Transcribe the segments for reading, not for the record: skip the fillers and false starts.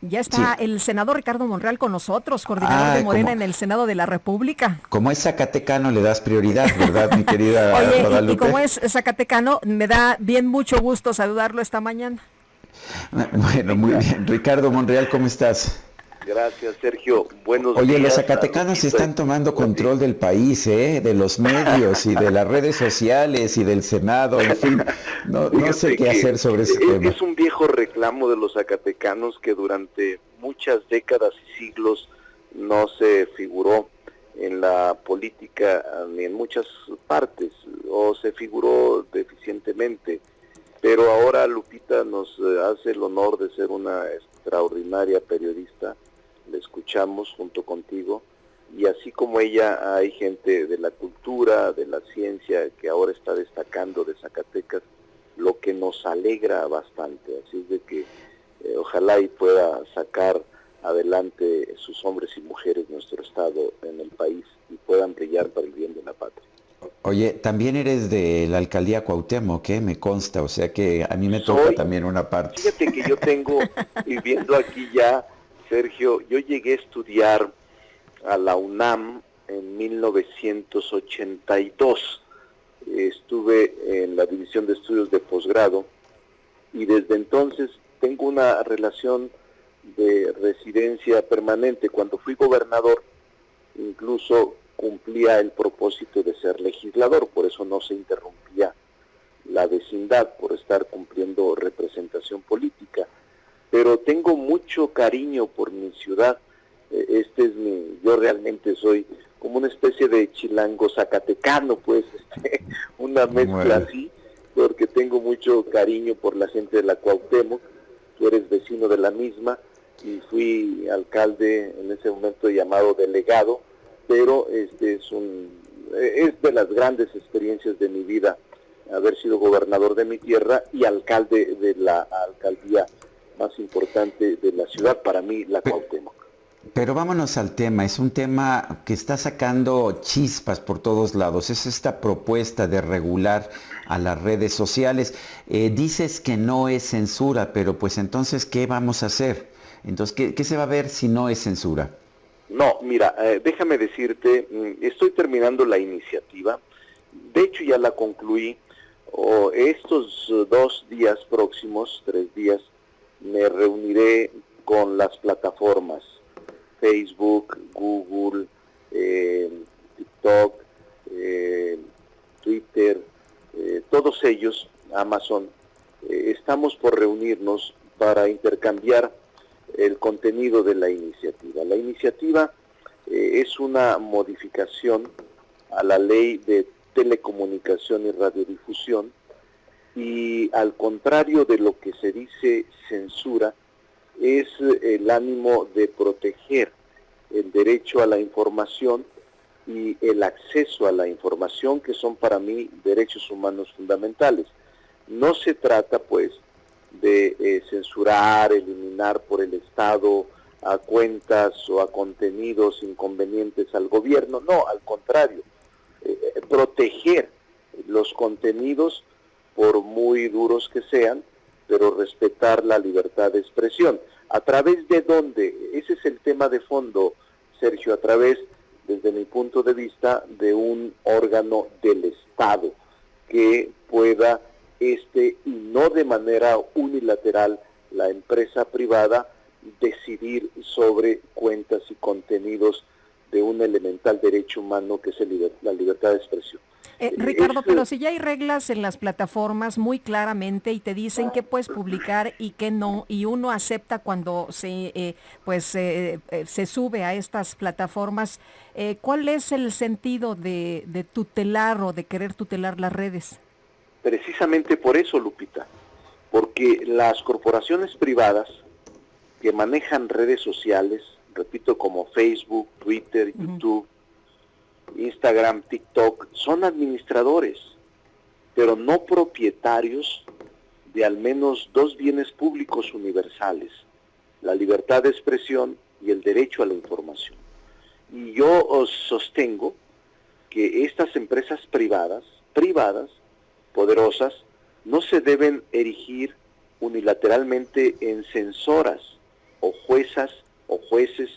Ya está Sí. el senador Ricardo Monreal con nosotros, coordinador de Morena Como, en el Senado de la República. como es zacatecano le das prioridad, ¿verdad, mi querida Oye, y como Guadalupe? es zacatecano, me da bien mucho gusto saludarlo esta mañana. Bueno, muy Lupita. bien. Ricardo Monreal, ¿cómo estás? Gracias, Sergio. Buenos Oye, los días a zacatecanos Lupita. están tomando Buen día. control del país, ¿eh? De los medios y de las redes sociales y del Senado, en fin. No, no sé Fíjate qué que hacer sobre ese tema. es un viejo reclamo de los zacatecanos que durante muchas décadas y siglos no se figuró en la política ni en muchas partes, o se figuró deficientemente. Pero ahora Lupita nos hace el honor de ser una extraordinaria periodista, la escuchamos junto contigo, y así como ella hay gente de la cultura, de la ciencia, que ahora está destacando de Zacatecas, lo que nos alegra bastante, así es de que ojalá y pueda sacar adelante sus hombres y mujeres nuestro estado en el país y puedan brillar para el bien de la patria. Oye, también eres de la alcaldía Cuauhtémoc, ¿eh? Me consta, o sea que a mí me toca Soy también una parte. Fíjate que yo tengo, viviendo aquí ya, Sergio, yo llegué a estudiar a la UNAM en 1982. Estuve en la División de Estudios de Posgrado y desde entonces tengo una relación de residencia permanente. Cuando fui gobernador, incluso cumplía el propósito de ser legislador, por eso no se interrumpía la vecindad por estar cumpliendo representación política, pero tengo mucho cariño por mi ciudad. Yo realmente soy como una especie de chilango zacatecano, pues, una mezcla Bueno, así, porque tengo mucho cariño por la gente de la Cuauhtémoc. Tú eres vecino de la misma y fui alcalde en ese momento llamado delegado, pero es de las grandes experiencias de mi vida haber sido gobernador de mi tierra y alcalde de la alcaldía más importante de la ciudad, para mí, la pe- Cuauhtémoc. pero vámonos al tema. Es un tema que está sacando chispas por todos lados. Es esta propuesta de regular a las redes sociales. Dices que no es censura, pero pues entonces, ¿qué vamos a hacer? Entonces, ¿qué se va a ver si no es censura? No, mira, déjame decirte, estoy terminando la iniciativa, de hecho ya la concluí, estos 2 días próximos, 3 días, me reuniré con las plataformas Facebook, Google, TikTok, eh, Twitter, todos ellos, Amazon, estamos por reunirnos para intercambiar el contenido de la iniciativa. La iniciativa es una modificación a la ley de telecomunicación y radiodifusión y al contrario de lo que se dice censura, es el ánimo de proteger el derecho a la información y el acceso a la información, que son para mí derechos humanos fundamentales. No se trata, pues, de censurar, eliminar por el Estado a cuentas o a contenidos inconvenientes al gobierno, no, al contrario, proteger los contenidos por muy duros que sean, pero respetar la libertad de expresión. ¿A través de dónde? Ese es el tema de fondo, Sergio, a través, desde mi punto de vista, de un órgano del Estado que pueda, y no de manera unilateral, la empresa privada, decidir sobre cuentas y contenidos de un elemental derecho humano que es la libertad de expresión. Ricardo, pero si ya hay reglas en las plataformas muy claramente y te dicen qué puedes publicar y qué no, y uno acepta cuando se sube a estas plataformas, ¿cuál es el sentido de tutelar o de querer tutelar las redes? Precisamente por eso, Lupita, porque las corporaciones privadas que manejan redes sociales, repito, como Facebook, Twitter, Uh -huh. YouTube, Instagram, TikTok, son administradores, pero no propietarios de al menos dos bienes públicos universales: la libertad de expresión y el derecho a la información. Y yo os sostengo que estas empresas privadas, poderosas, no se deben erigir unilateralmente en censoras o juezas o jueces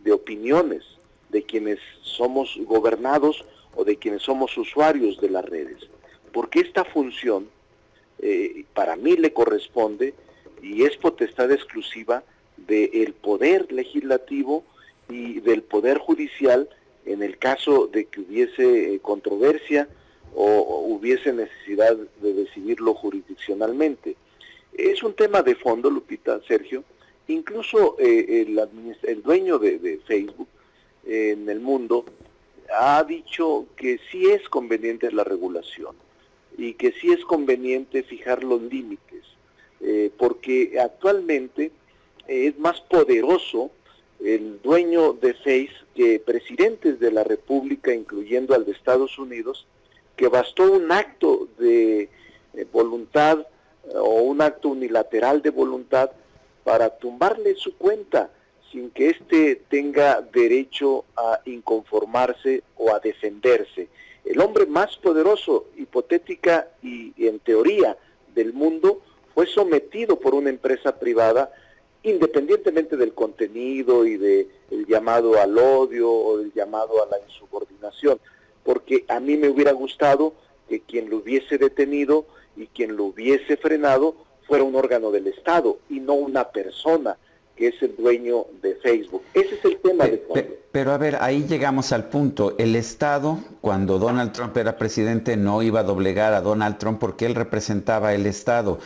de opiniones de quienes somos gobernados o de quienes somos usuarios de las redes. Porque esta función para mí le corresponde y es potestad exclusiva del poder legislativo y del poder judicial en el caso de que hubiese controversia o hubiese necesidad de decidirlo jurisdiccionalmente. Es un tema de fondo, Lupita, Sergio. Incluso el dueño de Facebook en el mundo ha dicho que sí es conveniente la regulación y que sí es conveniente fijar los límites, porque actualmente es más poderoso el dueño de Facebook que presidentes de la República, incluyendo al de Estados Unidos, que bastó un acto de voluntad o un acto unilateral de voluntad para tumbarle su cuenta sin que éste tenga derecho a inconformarse o a defenderse. El hombre más poderoso, hipotética y en teoría del mundo, fue sometido por una empresa privada, independientemente del contenido y del llamado al odio o del llamado a la insubordinación, porque a mí me hubiera gustado que quien lo hubiese detenido y quien lo hubiese frenado fuera un órgano del Estado y no una persona que es el dueño de Facebook. Ese es el tema de fondo. Pero a ver, ahí llegamos al punto. El Estado, cuando Donald Trump era presidente, no iba a doblegar a Donald Trump porque él representaba el Estado.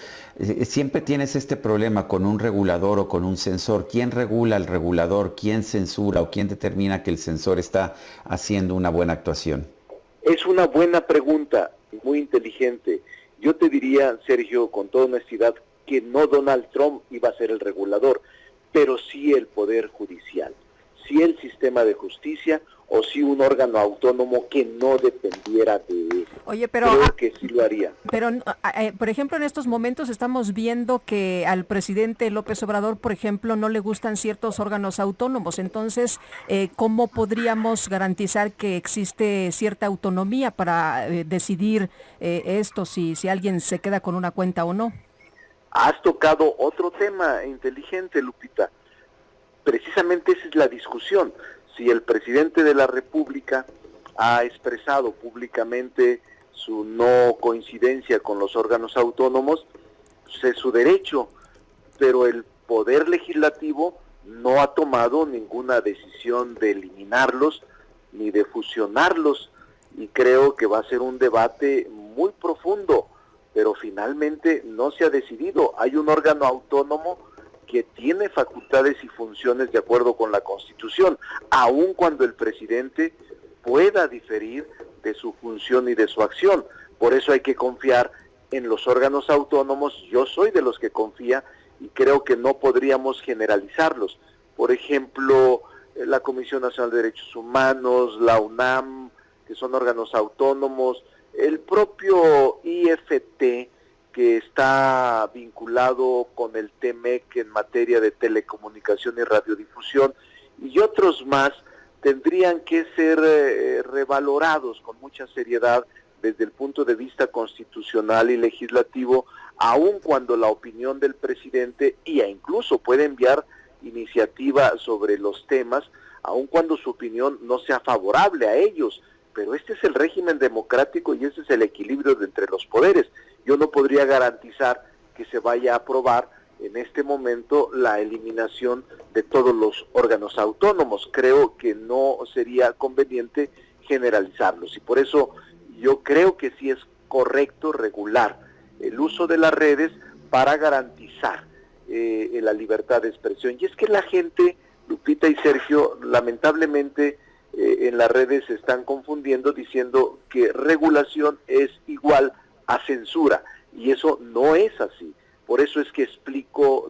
Siempre tienes este problema con un regulador o con un censor. ¿Quién regula al regulador? ¿Quién censura o quién determina que el censor está haciendo una buena actuación? Es una buena pregunta, muy inteligente. Yo te diría, Sergio, con toda honestidad, que no Donald Trump iba a ser el regulador, pero sí el Poder Judicial, sí el sistema de justicia o sí un órgano autónomo que no dependiera de él. Oye, pero creo que sí lo haría. Pero, por ejemplo, en estos momentos estamos viendo que al presidente López Obrador, por ejemplo, no le gustan ciertos órganos autónomos. Entonces, ¿cómo podríamos garantizar que existe cierta autonomía para decidir esto, si alguien se queda con una cuenta o no? Has tocado otro tema inteligente, Lupita. Precisamente esa es la discusión. Si el presidente de la República ha expresado públicamente su no coincidencia con los órganos autónomos, pues es su derecho, pero el Poder Legislativo no ha tomado ninguna decisión de eliminarlos ni de fusionarlos, y creo que va a ser un debate muy profundo, pero finalmente no se ha decidido. Hay un órgano autónomo que tiene facultades y funciones de acuerdo con la Constitución, aun cuando el presidente pueda diferir de su función y de su acción. Por eso hay que confiar en los órganos autónomos. Yo soy de los que confía y creo que no podríamos generalizarlos. Por ejemplo, la Comisión Nacional de Derechos Humanos, la UNAM, que son órganos autónomos, el propio IFT, que está vinculado con el TEMEC en materia de telecomunicación y radiodifusión, y otros más, tendrían que ser revalorados con mucha seriedad desde el punto de vista constitucional y legislativo, aun cuando la opinión del presidente, y incluso puede enviar iniciativa sobre los temas, aun cuando su opinión no sea favorable a ellos. Pero este es el régimen democrático y ese es el equilibrio entre los poderes. Yo no podría garantizar que se vaya a aprobar en este momento la eliminación de todos los órganos autónomos. Creo que no sería conveniente generalizarlos y por eso yo creo que sí es correcto regular el uso de las redes para garantizar la libertad de expresión. Y es que la gente, Lupita y Sergio, lamentablemente en las redes se están confundiendo diciendo que regulación es igual a censura, y eso no es así. Por eso es que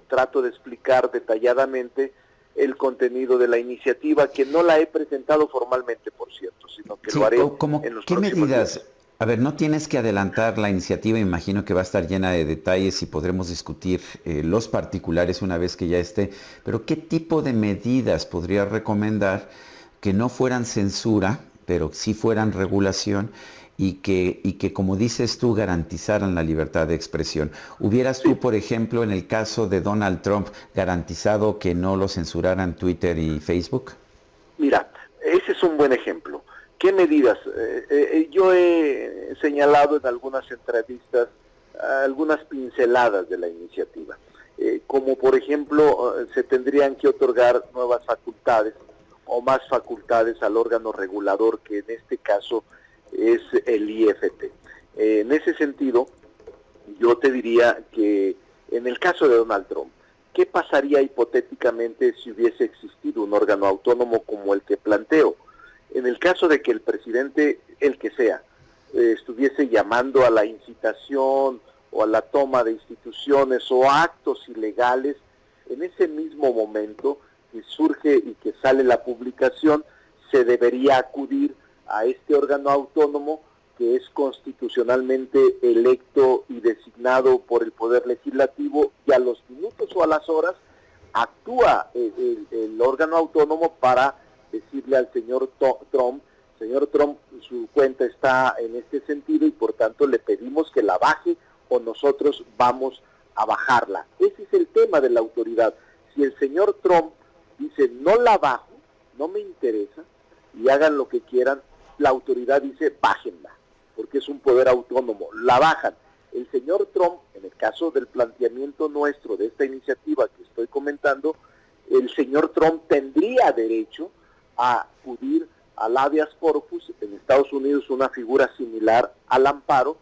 trato de explicar detalladamente el contenido de la iniciativa, que no la he presentado formalmente, por cierto, sino que lo haré en los ¿qué próximos medidas? días. A ver, no tienes que adelantar la iniciativa, imagino que va a estar llena de detalles y podremos discutir los particulares una vez que ya esté, pero ¿qué tipo de medidas podrías recomendar que no fueran censura, pero sí fueran regulación, y que como dices tú, garantizaran la libertad de expresión. ¿Hubieras tú, por ejemplo, en el caso de Donald Trump, garantizado que no lo censuraran Twitter y Facebook? Mira, ese es un buen ejemplo. ¿Qué medidas? Yo he señalado en algunas entrevistas algunas pinceladas de la iniciativa, como por ejemplo se tendrían que otorgar nuevas facultades o más facultades al órgano regulador, que en este caso es el IFT. En ese sentido, yo te diría que en el caso de Donald Trump, ¿qué pasaría hipotéticamente si hubiese existido un órgano autónomo como el que planteo? En el caso de que el presidente, el que sea, estuviese llamando a la incitación o a la toma de instituciones o actos ilegales, en ese mismo momento que surge y que sale la publicación, se debería acudir a este órgano autónomo que es constitucionalmente electo y designado por el Poder Legislativo, y a los minutos o a las horas actúa el órgano autónomo para decirle al señor Trump, señor Trump, su cuenta está en este sentido y por tanto le pedimos que la baje o nosotros vamos a bajarla. Ese es el tema de la autoridad. Si el señor Trump dice no la bajo, no me interesa y hagan lo que quieran, la autoridad dice bájenla, porque es un poder autónomo, la bajan. El señor Trump, en el caso del planteamiento nuestro de esta iniciativa que estoy comentando, el señor Trump tendría derecho a acudir al habeas corpus, en Estados Unidos una figura similar al amparo,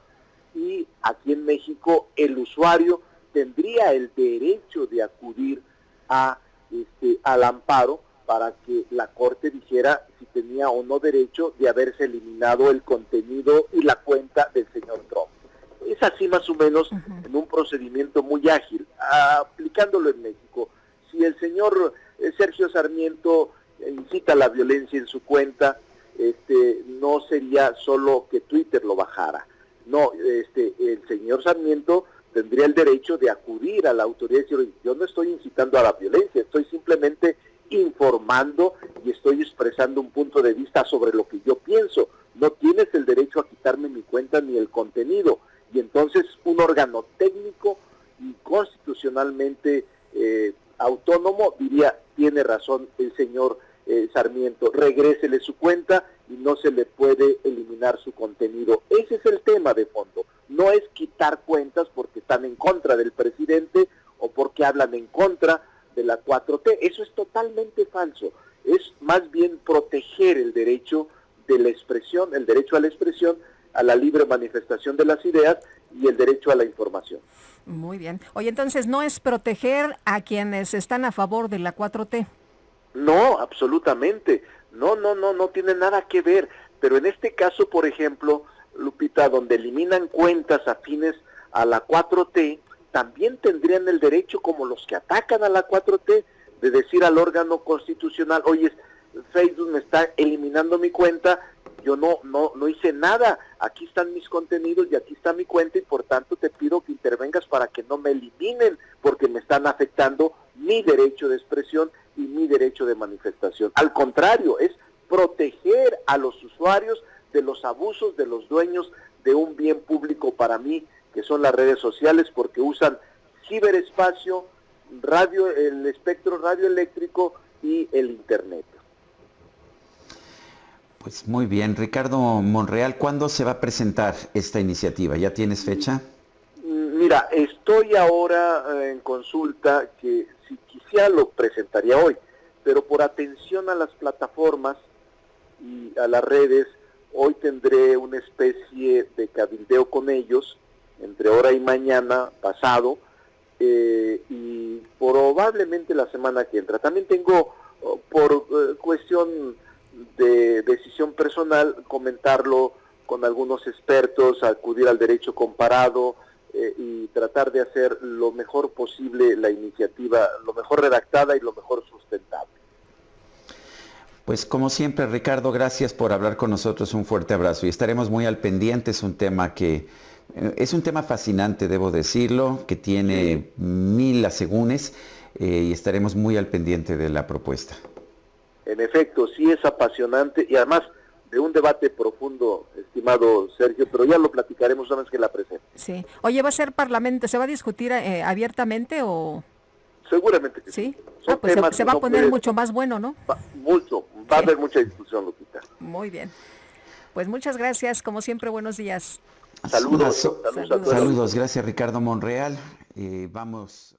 y aquí en México el usuario tendría el derecho de acudir al amparo para que la Corte dijera si tenía o no derecho de haberse eliminado el contenido y la cuenta del señor Trump. Es así más o menos en un procedimiento muy ágil. Aplicándolo en México, si el señor Sergio Sarmiento incita a la violencia en su cuenta, no sería solo que Twitter lo bajara. No, el señor Sarmiento tendría el derecho de acudir a la autoridad y decir, yo no estoy incitando a la violencia, estoy simplemente informando y estoy expresando un punto de vista sobre lo que yo pienso. No tienes el derecho a quitarme mi cuenta ni el contenido. Y entonces un órgano técnico y constitucionalmente autónomo diría, tiene razón el señor Sarmiento, regrésele su cuenta y no se le puede eliminar su contenido. Ese es el tema de fondo. No es quitar cuentas porque están en contra del presidente o porque hablan en contra de la 4T. Eso es totalmente falso. Es más bien proteger el derecho de la expresión, el derecho a la expresión, a la libre manifestación de las ideas y el derecho a la información. Muy bien. Oye, entonces, ¿no es proteger a quienes están a favor de la 4T? No, absolutamente. No tiene nada que ver. Pero en este caso, por ejemplo, Lupita, donde eliminan cuentas afines a la 4T, también tendrían el derecho, como los que atacan a la 4T, de decir al órgano constitucional, oye, Facebook me está eliminando mi cuenta, yo no hice nada, aquí están mis contenidos y aquí está mi cuenta y por tanto te pido que intervengas para que no me eliminen porque me están afectando mi derecho de expresión y mi derecho de manifestación. Al contrario, es proteger a los usuarios de los abusos de los dueños de un bien público para mí, que son las redes sociales, porque usan ciberespacio, radio, el espectro radioeléctrico y el internet. Pues muy bien, Ricardo Monreal, ¿cuándo se va a presentar esta iniciativa? ¿Ya tienes fecha? Mira, estoy ahora en consulta, que si quisiera lo presentaría hoy, pero por atención a las plataformas y a las redes, hoy tendré una especie de cabildeo con ellos, entre ahora y mañana pasado, y probablemente la semana que entra. También tengo, por cuestión de decisión personal, comentarlo con algunos expertos, acudir al derecho comparado y tratar de hacer lo mejor posible la iniciativa, lo mejor redactada y lo mejor sustentable. Pues como siempre, Ricardo, gracias por hablar con nosotros, un fuerte abrazo y estaremos muy al pendiente. Es un tema fascinante, debo decirlo, que tiene mil asegúnes y estaremos muy al pendiente de la propuesta. En efecto, sí es apasionante y además un debate profundo, estimado Sergio, pero ya lo platicaremos una vez que la presente. Sí. Oye, ¿va a ser parlamento? ¿Se va a discutir abiertamente o...? Seguramente que sí. Son Pues temas se que va a no poner puedes- mucho más bueno, ¿no? va a haber mucha discusión, Lupita. Muy bien. Pues muchas gracias, como siempre, buenos días. Saludos, Saludos. saludos a todos. Saludos, gracias Ricardo Monreal. Vamos